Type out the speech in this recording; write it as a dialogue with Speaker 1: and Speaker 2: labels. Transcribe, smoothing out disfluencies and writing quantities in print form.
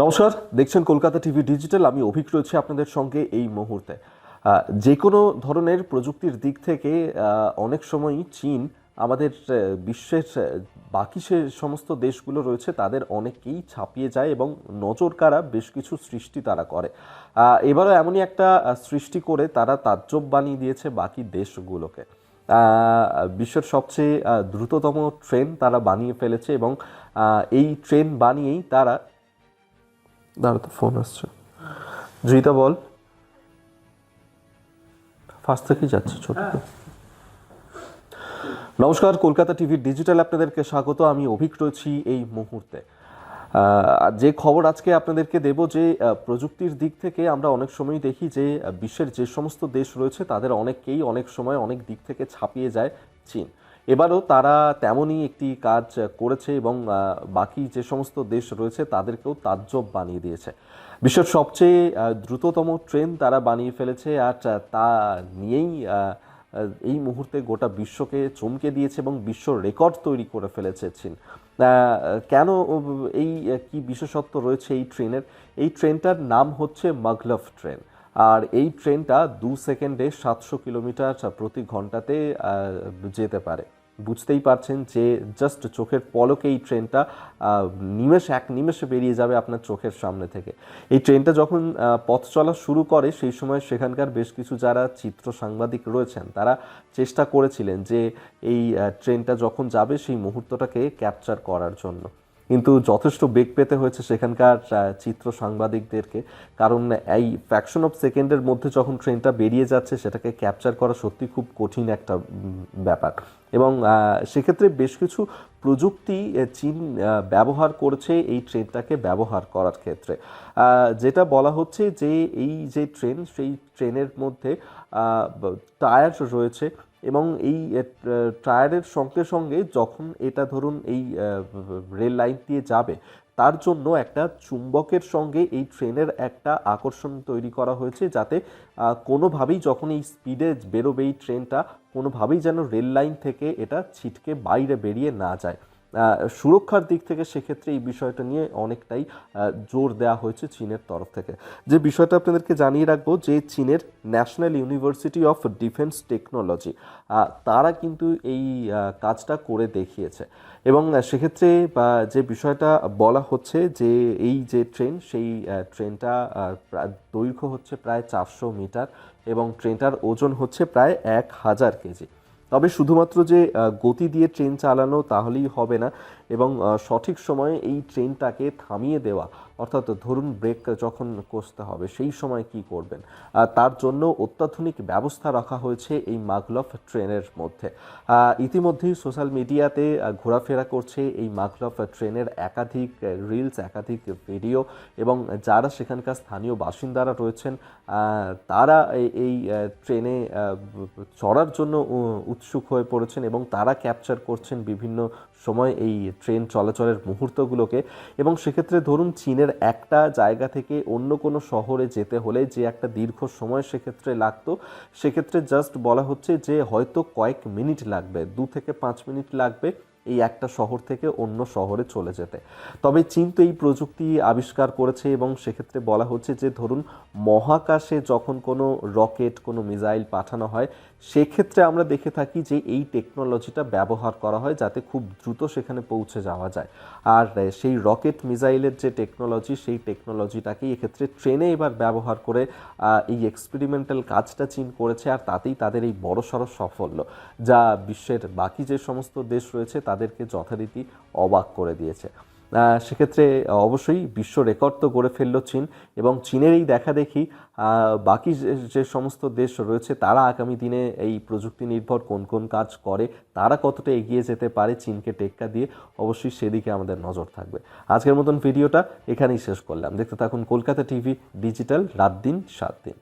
Speaker 1: নমস্কার, দেখছেন Kolkata TV digital. আমি অভিক রয়েছে আপনাদের সঙ্গে এই মুহূর্তে। যে কোনো ধরনের প্রযুক্তির দিক থেকে অনেক সময়ই চীন আমাদের বিশ্বের বাকি সে সমস্ত দেশগুলো রয়েছে তাদের অনেককেই ছাপিয়ে যায় এবং নজর কাড়া বেশ কিছু সৃষ্টি তারা করে। এবারও এমনই একটা সৃষ্টি করে তারা তাজ্জব বানিয়ে দিয়েছে বাকি দেশগুলোকে। বিশ্বের সবচেয়ে দ্রুততম ট্রেন তারা বানিয়ে ফেলেছে এবং এই ট্রেন বানিয়েই তারা দাঁড়াতে ফোন আসছে। জয়িতা বল, ফার্স্ট থেকেই যাচ্ছে ছোট। নমস্কার, কলকাতা টিভি ডিজিটাল আপনাদেরকে স্বাগত। আমি অভিক রয়েছি এই মুহূর্তে। যে খবর আজকে আপনাদেরকে দেব, যে প্রযুক্তির দিক থেকে আমরা অনেক সময় দেখি যে বিশ্বের যে সমস্ত দেশ রয়েছে তাদের অনেককেই অনেক সময় অনেক দিক থেকে ছাপিয়ে যায় চীন। এবারও তারা তেমনই একটি কাজ করেছে এবং বাকি যে সমস্ত দেশ রয়েছে তাদেরকেও তাজ্জব বানিয়ে দিয়েছে। বিশ্বের সবচেয়ে দ্রুততম ট্রেন তারা বানিয়ে ফেলেছে, আর তা নিয়েই এই মুহূর্তে গোটা বিশ্বকে চমকে দিয়েছে এবং বিশ্ব রেকর্ড তৈরি করে ফেলেছে চীন। কেন এই কি বিশেষত্ব রয়েছে এই ট্রেনের? এই ট্রেনটার নাম হচ্ছে মাগলভ ট্রেন, আর এই ট্রেনটা 2 সেকেন্ডে 700 কিলোমিটার প্রতি ঘন্টাতে যেতে পারে। বুঝতেই পারছেন যে জাস্ট চোখের পলকে এই ট্রেনটা এক নিমেষে বেরিয়ে যাবে আপনার চোখের সামনে থেকে। এই ট্রেনটা যখন পথ চলা শুরু করে সেই সময় সেখানকার বেশ কিছু যারা চিত্র সাংবাদিক রয়েছেন তারা চেষ্টা করেছিলেন যে এই ট্রেনটা যখন যাবে সেই মুহূর্তটাকে ক্যাপচার করার জন্য, কিন্তু যথেষ্ট বেগ পেতে হয়েছে সেখানকার চিত্র সাংবাদিকদেরকে। কারণ এই ফ্র্যাকশন অফ সেকেন্ডের মধ্যে যখন ট্রেনটা বেরিয়ে যাচ্ছে সেটাকে ক্যাপচার করা সত্যি খুব কঠিন একটা ব্যাপার। এবং সেক্ষেত্রে বেশ কিছু প্রযুক্তি চীন ব্যবহার করেছে এই ট্রেনটাকে ব্যবহার করার ক্ষেত্রে। যেটা বলা হচ্ছে যে এই যে ট্রেন, সেই ট্রেনের মধ্যে টায়ার রয়েছে এবং এই টায়ারের সঙ্গে সঙ্গে যখন এটা ধরুন এই রেল লাইন দিয়ে যাবে তার জন্য একটা চুম্বকের সঙ্গে এই ট্রেনের একটা আকর্ষণ তৈরি করা হয়েছে, যাতে কোনোভাবেই যখন এই স্পিডে বেরোবে এই ট্রেনটা কোনোভাবেই যেন রেল লাইন থেকে এটা ছিটকে বাইরে বেরিয়ে না যায়। সুরক্ষার দিক থেকে সেক্ষেত্রে এই বিষয়টা নিয়ে অনেকটাই জোর দেওয়া হয়েছে চীনের তরফ থেকে। যে বিষয়টা আপনাদেরকে জানিয়ে রাখবো যে চীনের national university of defence technology তারা কিন্তু এই কাজটা করে দেখিয়েছে এবং সেক্ষেত্রে যে বিষয়টা বলা হচ্ছে যে এই যে ট্রেন, সেই ট্রেনটা দৈর্ঘ্য হচ্ছে প্রায় 400 মিটার এবং ট্রেনটার ওজন হচ্ছে প্রায় 1000 কেজি। তবে শুধুমাত্র যে গতি দিয়ে ট্রেন চালানো তাহলেই হবে না, এবং সঠিক সময়ে এই ট্রেনটাকে থামিয়ে দেওয়া, অর্থাৎ ধরুন ব্রেক যখন কষতে হবে সেই সময় কি করবেন, তার জন্য অত্যাধুনিক ব্যবস্থা রাখা হয়েছে এই মাগলভ ট্রেনের মধ্যে। ইতিমধ্যেই সোশ্যাল মিডিয়াতে ঘোরাফেরা করছে এই মাগলভ ট্রেনের একাধিক রিলস, একাধিক ভিডিও, এবং যারা সেখানকার স্থানীয় বাসিন্দারা রয়েছেন তারা এই ট্রেনে চড়ার জন্য উৎসুক হয়ে পড়েছেন এবং তারা ক্যাপচার করছেন বিভিন্ন সময় এই ট্রেন চলাচলের মুহূর্তগুলোকে। এবং সেক্ষেত্রে ধরুন চীনের একটা জায়গা থেকে অন্য কোনো শহরে যেতে হলে যে একটা দীর্ঘ সময় সেক্ষেত্রে লাগতো, সেক্ষেত্রে জাস্ট বলা হচ্ছে যে হয়তো কয়েক মিনিট লাগবে, 2 থেকে 5 মিনিট লাগবে এই একটা শহর থেকে অন্য শহরে চলে যেতে। তবে চীন তো এই প্রযুক্তি আবিষ্কার করেছে এবং সেক্ষেত্রে বলা হচ্ছে যে ধরুন মহাকাশে যখন কোনো রকেট, কোনো মিসাইল পাঠানো হয় সেক্ষেত্রে আমরা দেখে থাকি যে এই টেকনোলজিটা ব্যবহার করা হয় যাতে খুব দ্রুত সেখানে পৌঁছে যাওয়া যায়। আর সেই রকেট মিসাইলের যে টেকনোলজি, সেই টেকনোলজিটাকেই এক্ষেত্রে ট্রেনে এবার ব্যবহার করে এই এক্সপেরিমেন্টাল কাজটা চীন করেছে, আর তাতেই তাদের এই বড়সড় সাফল্য, যা বিশ্বের বাকি যে সমস্ত দেশ রয়েছে তাদেরকে যথারীতি অবাক করে দিয়েছে। সেক্ষেত্রে অবশ্যই বিশ্ব রেকর্ড তো গড়ে ফেললো চীন, এবং চীনের এই দেখা দেখি বাকি যে সমস্ত দেশ রয়েছে তারা আগামী দিনে এই প্রযুক্তি নির্ভর কোন কোন কাজ করে, তারা কতটা এগিয়ে যেতে পারে চীনকে টেক্কা দিয়ে, অবশ্যই সেদিকে আমাদের নজর থাকবে। আজকের মতন ভিডিওটা এখানেই শেষ করলাম। দেখতে থাকুন কলকাতা টিভি ডিজিটাল, রাত দিন 7 দিন।